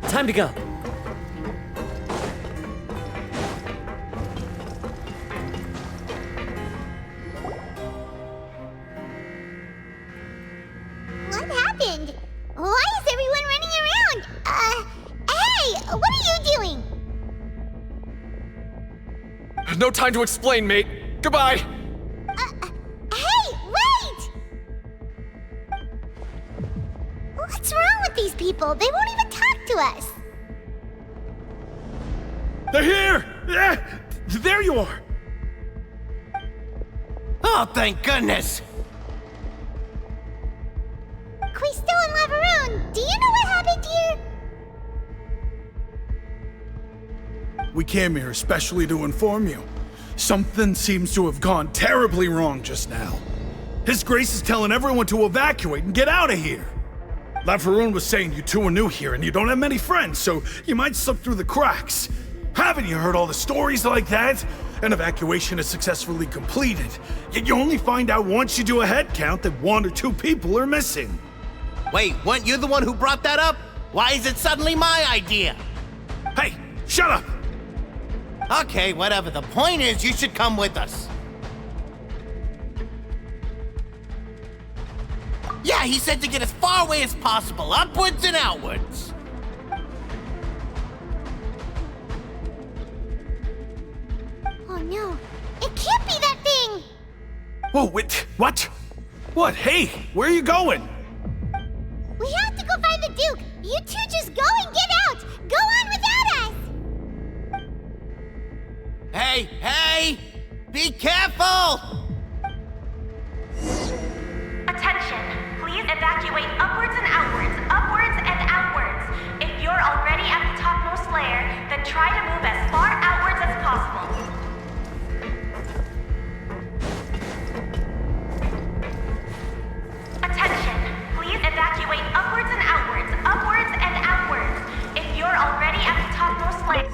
Time to go. What happened? Why is everyone running around? Hey! What are you doing? No time to explain, mate. Goodbye! Hey! Wait! What's wrong with these people? They won't even talk to us. They're here! There you are! Oh, thank goodness! Quisto and Lavaroon, do you know what happened here? We came here especially to inform you. Something seems to have gone terribly wrong just now. His Grace is telling everyone to evacuate and get out of here. Lavaroon was saying you two are new here and you don't have many friends, so you might slip through the cracks. Haven't you heard all the stories like that? An evacuation is successfully completed, yet you only find out once you do a head count that 1 or 2 people are missing. Wait, weren't you the one who brought that up? Why is it suddenly my idea? Hey, shut up! Okay, whatever. The point is, you should come with us. Yeah, he said to get as far away as possible, upwards and outwards. Oh no, it can't be that thing! Whoa, wait, what? What? Hey, where are you going? We have to go find the Duke! You two just go and get out! Go on without us! Hey! Be careful! Attention! Please evacuate upwards and outwards, upwards and outwards. If you're already at the topmost layer, then try to move as far outwards as possible. Attention! Please evacuate upwards and outwards, upwards and outwards. If you're already at the topmost layer...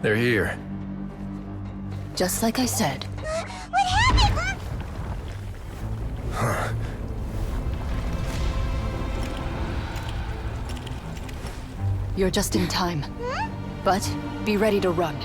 They're here. Just like I said. What happened? You're just in time. But be ready to run.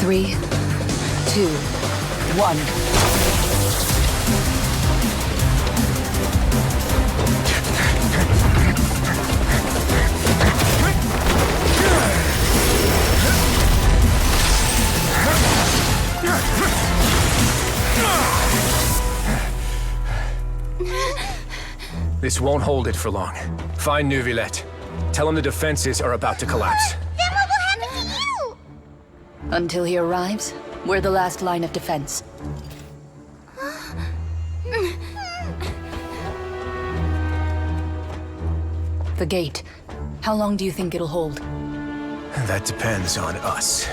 Three, 2, 1. This won't hold it for long. Find Neuvillette. Tell him the defenses are about to collapse. Then what will happen to you? Until he arrives, we're the last line of defense. The gate. How long do you think it'll hold? That depends on us.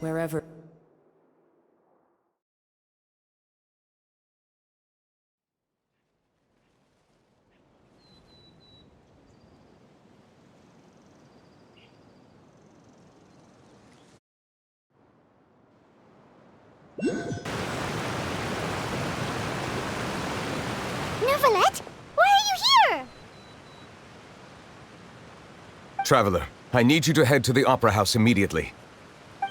Wherever... Neuvillette, why are you here? Traveler, I need you to head to the Opera House immediately.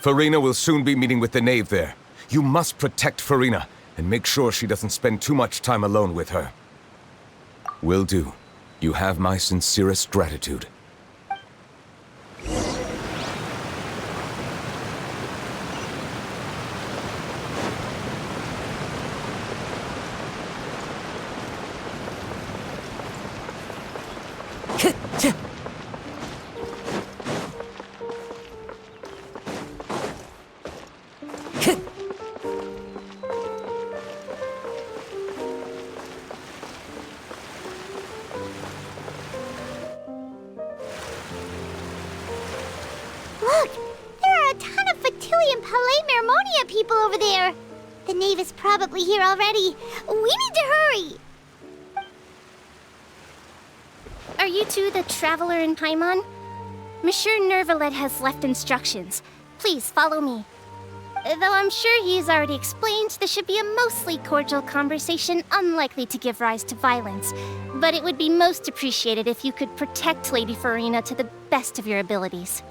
Farina will soon be meeting with the knave there. You must protect Farina, and make sure she doesn't spend too much time alone with her. Will do. You have my sincerest gratitude. Look, there are a ton of Fatilian Palais Mermonia people over there. The knave is probably here already. We need to hurry. Are you two the traveler in Paimon? Monsieur Neuvillette has left instructions. Please follow me. Though I'm sure he has already explained, this should be a mostly cordial conversation, unlikely to give rise to violence. But it would be most appreciated if you could protect Lady Farina to the best of your abilities.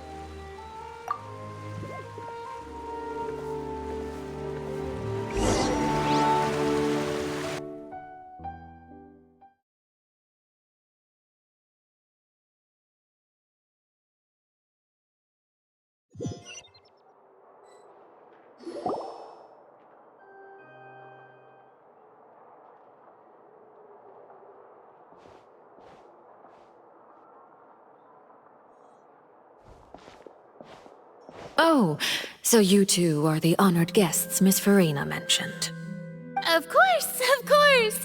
Oh, so you two are the honored guests Miss Farina mentioned. Of course, of course!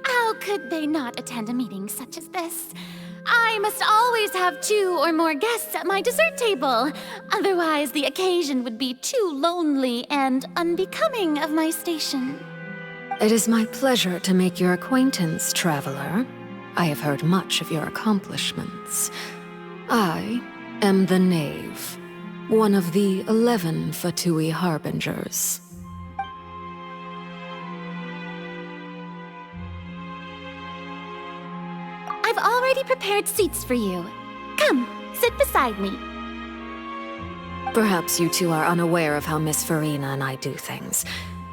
How could they not attend a meeting such as this? I must always have 2 or more guests at my dessert table. Otherwise, the occasion would be too lonely and unbecoming of my station. It is my pleasure to make your acquaintance, traveler. I have heard much of your accomplishments. I am the Knave, one of the 11 Fatui Harbingers. I've already prepared seats for you. Come, sit beside me. Perhaps you two are unaware of how Miss Farina and I do things.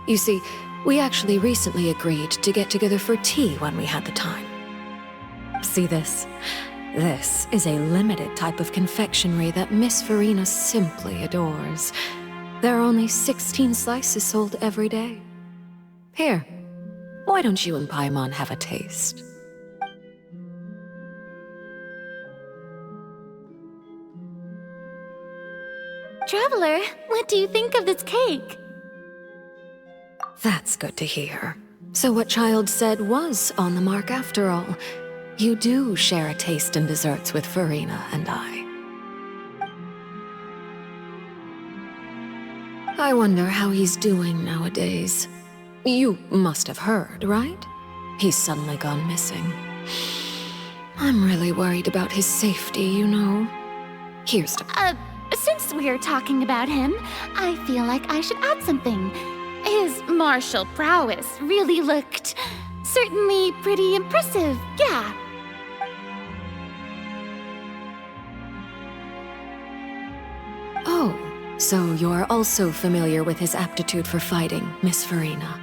You see, we actually recently agreed to get together for tea when we had the time. See this? This is a limited type of confectionery that Miss Farina simply adores. There are only 16 slices sold every day. Here, why don't you and Paimon have a taste? Traveler, what do you think of this cake? That's good to hear. So what Child said was on the mark after all. You do share a taste in desserts with Farina and I. I wonder how he's doing nowadays. You must have heard, right? He's suddenly gone missing. I'm really worried about his safety, you know. Here's to... Since we're talking about him, I feel like I should add something. His martial prowess really looked... certainly pretty impressive, yeah. Oh, so you're also familiar with his aptitude for fighting, Miss Farina.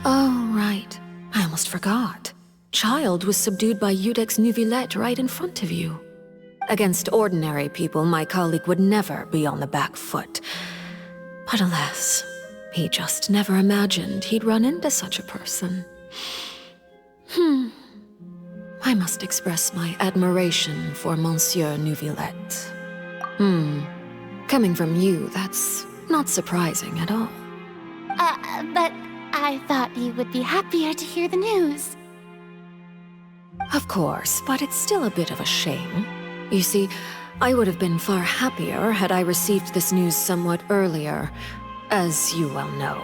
Oh, right. I almost forgot. Child was subdued by Iudex Neuvillette right in front of you. Against ordinary people, my colleague would never be on the back foot. But alas, he just never imagined he'd run into such a person. I must express my admiration for Monsieur Neuvillette. Coming from you, that's not surprising at all. But I thought you would be happier to hear the news. Of course, but it's still a bit of a shame. You see, I would have been far happier had I received this news somewhat earlier. As you well know,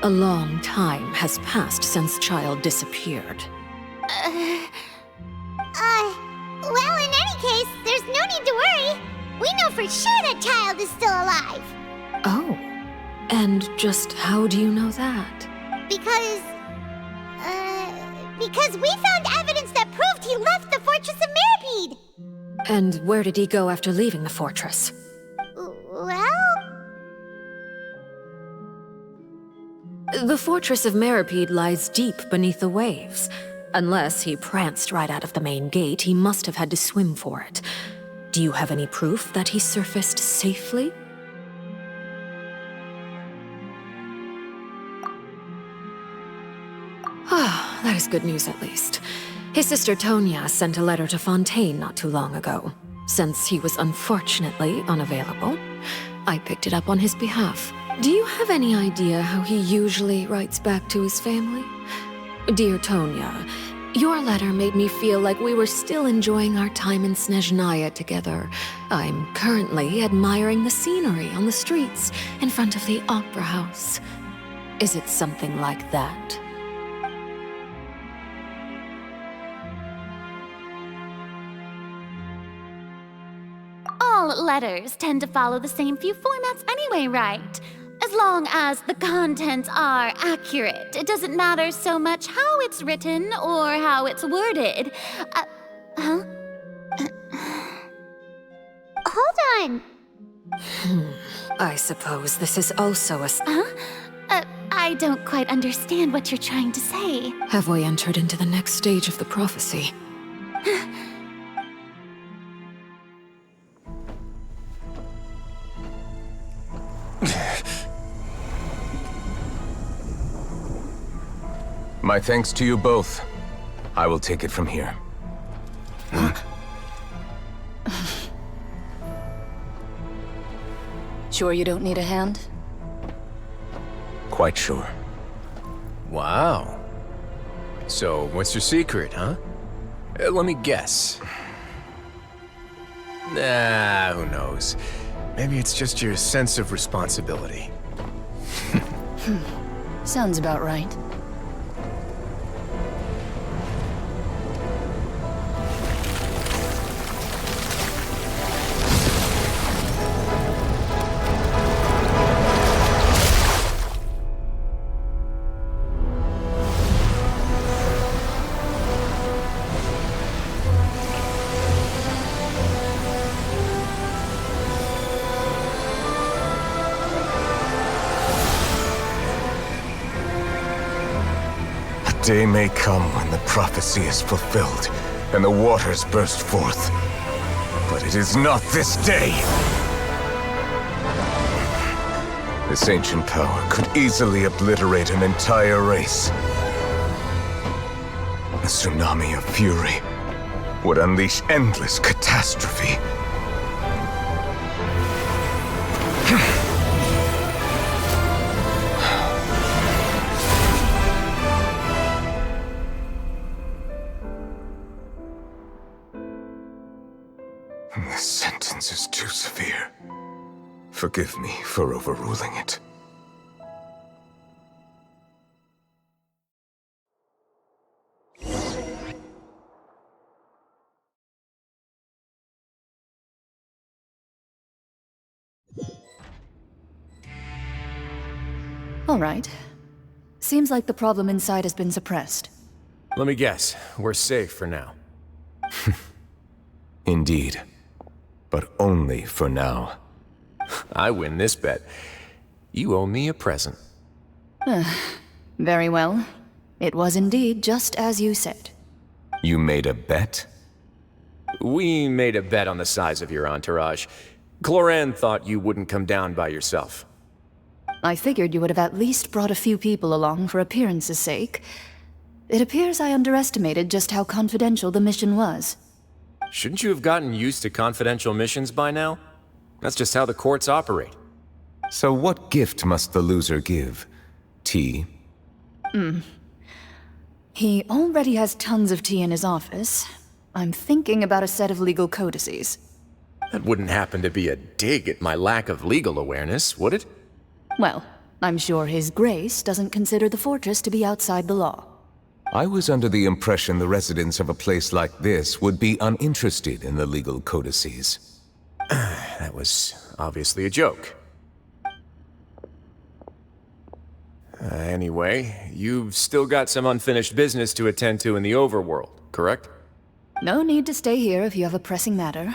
a long time has passed since Child disappeared. Well, in any case, there's no need to worry. We know for sure that Child is still alive. Oh, And just how do you know that? Because we found evidence that proved he left the Fortress of Mirapede! And where did he go after leaving the fortress? Well... The Fortress of Mirapede lies deep beneath the waves. Unless he pranced right out of the main gate, he must have had to swim for it. Do you have any proof that he surfaced safely? Ah, that is good news at least. His sister Tonya sent a letter to Fontaine not too long ago. Since he was unfortunately unavailable, I picked it up on his behalf. Do you have any idea how he usually writes back to his family? Dear Tonya, your letter made me feel like we were still enjoying our time in Snezhnaya together. I'm currently admiring the scenery on the streets in front of the Opera House. Is it something like that? All letters tend to follow the same few formats anyway, right? As long as the contents are accurate, it doesn't matter so much how it's written or how it's worded. Huh? Hold on. I suppose this is also a... I don't quite understand what you're trying to say. Have we entered into the next stage of the prophecy? My thanks to you both. I will take it from here. Sure you don't need a hand? Quite sure. Wow. So, what's your secret, huh? Let me guess. Nah, who knows? Maybe it's just your sense of responsibility. Sounds about right. Day may come when the prophecy is fulfilled and the waters burst forth. But it is not this day! This ancient power could easily obliterate an entire race. A tsunami of fury would unleash endless catastrophe. This sentence is too severe. Forgive me for overruling it. All right. Seems like the problem inside has been suppressed. Let me guess, we're safe for now. Indeed. But only for now. I win this bet. You owe me a present. Very well. It was indeed just as you said. You made a bet? We made a bet on the size of your entourage. Cloran thought you wouldn't come down by yourself. I figured you would have at least brought a few people along for appearance's sake. It appears I underestimated just how confidential the mission was. Shouldn't you have gotten used to confidential missions by now? That's just how the courts operate. So what gift must the loser give? Tea? He already has tons of tea in his office. I'm thinking about a set of legal codices. That wouldn't happen to be a dig at my lack of legal awareness, would it? Well, I'm sure His Grace doesn't consider the fortress to be outside the law. I was under the impression the residents of a place like this would be uninterested in the legal codices. That was obviously a joke. Anyway, you've still got some unfinished business to attend to in the overworld, correct? No need to stay here if you have a pressing matter.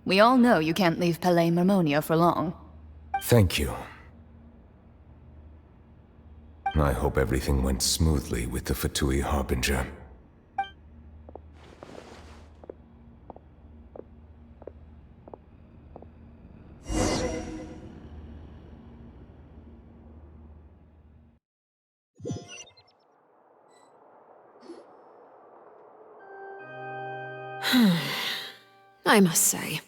We all know you can't leave Palais Mermonia for long. Thank you. I hope everything went smoothly with the Fatui Harbinger. I must say,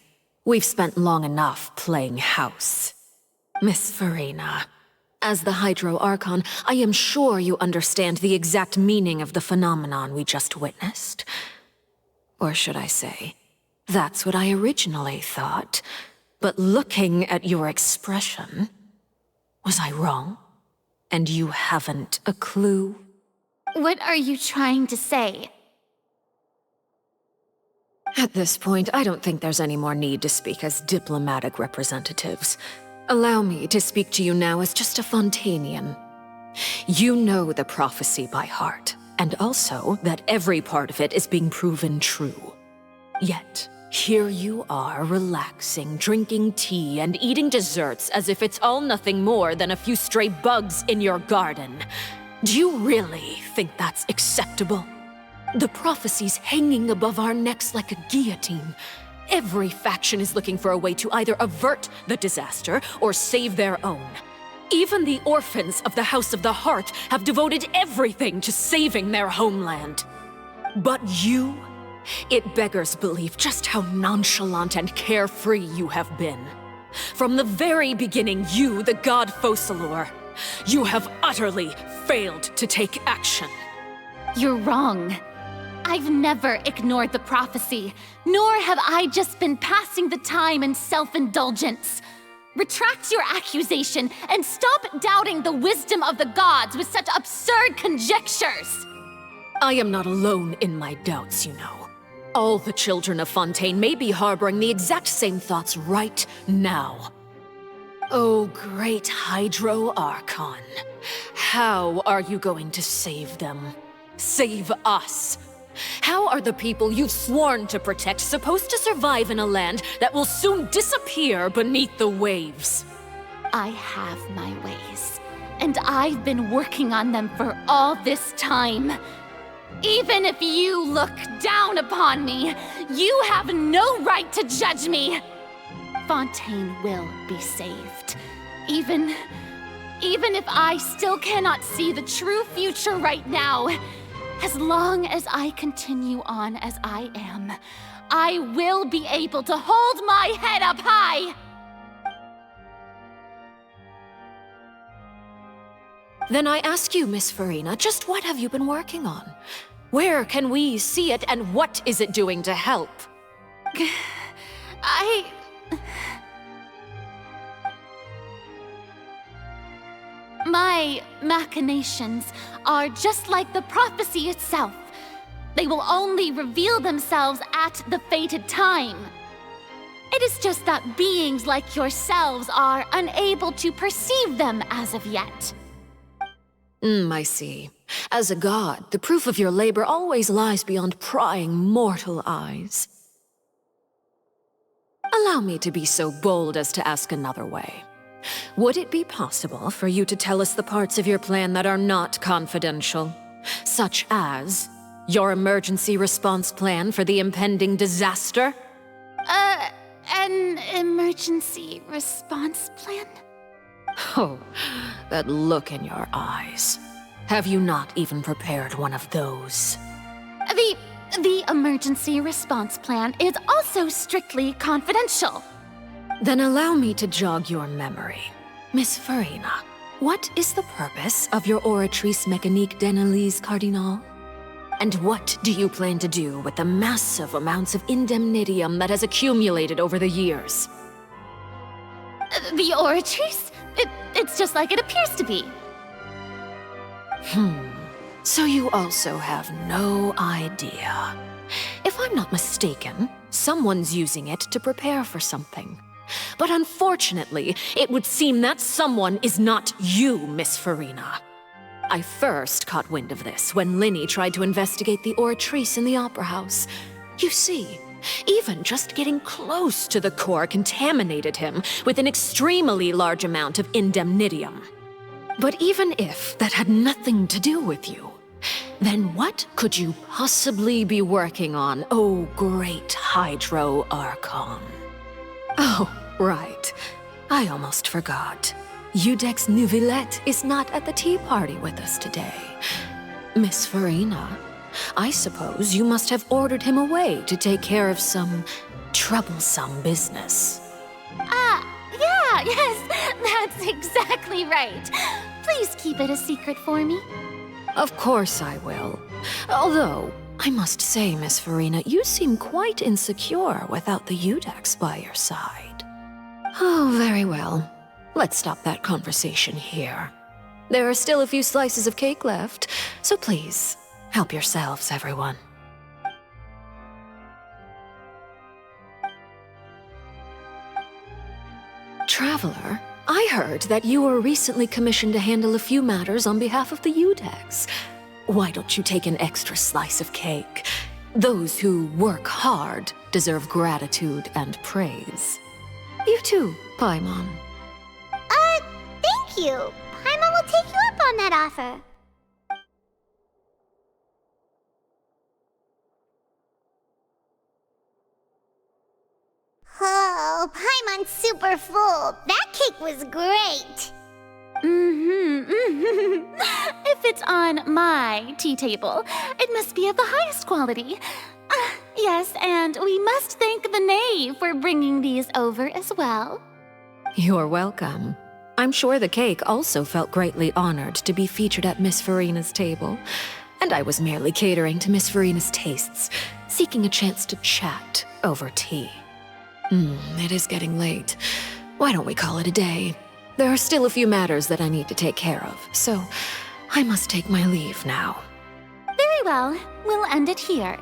we've spent long enough playing house. Miss Farina, as the Hydro Archon, I am sure you understand the exact meaning of the phenomenon we just witnessed. Or should I say, that's what I originally thought. But looking at your expression, was I wrong? And you haven't a clue? What are you trying to say? At this point, I don't think there's any more need to speak as diplomatic representatives. Allow me to speak to you now as just a Fontanian. You know the prophecy by heart, and also that every part of it is being proven true. Yet, here you are relaxing, drinking tea, and eating desserts as if it's all nothing more than a few stray bugs in your garden. Do you really think that's acceptable? The prophecy's hanging above our necks like a guillotine. Every faction is looking for a way to either avert the disaster or save their own. Even the orphans of the House of the Hearth have devoted everything to saving their homeland. But you? It beggars belief just how nonchalant and carefree you have been. From the very beginning, you, the god Focalor, you have utterly failed to take action. You're wrong. I've never ignored the prophecy, nor have I just been passing the time in self-indulgence. Retract your accusation and stop doubting the wisdom of the gods with such absurd conjectures! I am not alone in my doubts, you know. All the children of Fontaine may be harboring the exact same thoughts right now. Oh, great Hydro Archon. How are you going to save them? Save us? How are the people you've sworn to protect supposed to survive in a land that will soon disappear beneath the waves? I have my ways, and I've been working on them for all this time. Even if you look down upon me, you have no right to judge me. Fontaine will be saved. Even if I still cannot see the true future right now, as long as I continue on as I am, I will be able to hold my head up high! Then I ask you, Miss Farina, just what have you been working on? Where can we see it, and what is it doing to help? My machinations are just like the prophecy itself. They will only reveal themselves at the fated time. It is just that beings like yourselves are unable to perceive them as of yet. I see. As a god, the proof of your labor always lies beyond prying mortal eyes. Allow me to be so bold as to ask another way. Would it be possible for you to tell us the parts of your plan that are not confidential? Such as your emergency response plan for the impending disaster? An emergency response plan? Oh, that look in your eyes. Have you not even prepared one of those? The emergency response plan is also strictly confidential. Then allow me to jog your memory. Miss Farina, what is the purpose of your Oratrice Mécanique d'Analyse Cardinal? And what do you plan to do with the massive amounts of indemnitium that has accumulated over the years? The Oratrice? It's just like it appears to be. So you also have no idea. If I'm not mistaken, someone's using it to prepare for something. But unfortunately, it would seem that someone is not you, Miss Farina. I first caught wind of this when Linny tried to investigate the oratrice in the Opera House. You see, even just getting close to the core contaminated him with an extremely large amount of indemnitium. But even if that had nothing to do with you, then what could you possibly be working on, oh great Hydro Archon? Oh, right. I almost forgot. Udex Neuvillette is not at the tea party with us today. Miss Farina, I suppose you must have ordered him away to take care of some troublesome business. Yes, that's exactly right. Please keep it a secret for me. Of course I will. Although, I must say, Miss Farina, you seem quite insecure without the Udex by your side. Oh, very well. Let's stop that conversation here. There are still a few slices of cake left, so please, help yourselves, everyone. Traveler, I heard that you were recently commissioned to handle a few matters on behalf of the Udex. Why don't you take an extra slice of cake? Those who work hard deserve gratitude and praise. You too, Paimon. Thank you. Paimon will take you up on that offer. Oh, Paimon's super full. That cake was great. If it's on my tea table, it must be of the highest quality. Yes, and we must thank the knave for bringing these over as well. You're welcome. I'm sure the cake also felt greatly honored to be featured at Miss Farina's table. And I was merely catering to Miss Farina's tastes, seeking a chance to chat over tea. It is getting late. Why don't we call it a day? There are still a few matters that I need to take care of, so I must take my leave now. Very well. We'll end it here.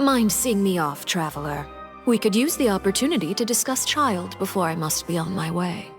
Mind seeing me off, Traveler? We could use the opportunity to discuss Child before I must be on my way.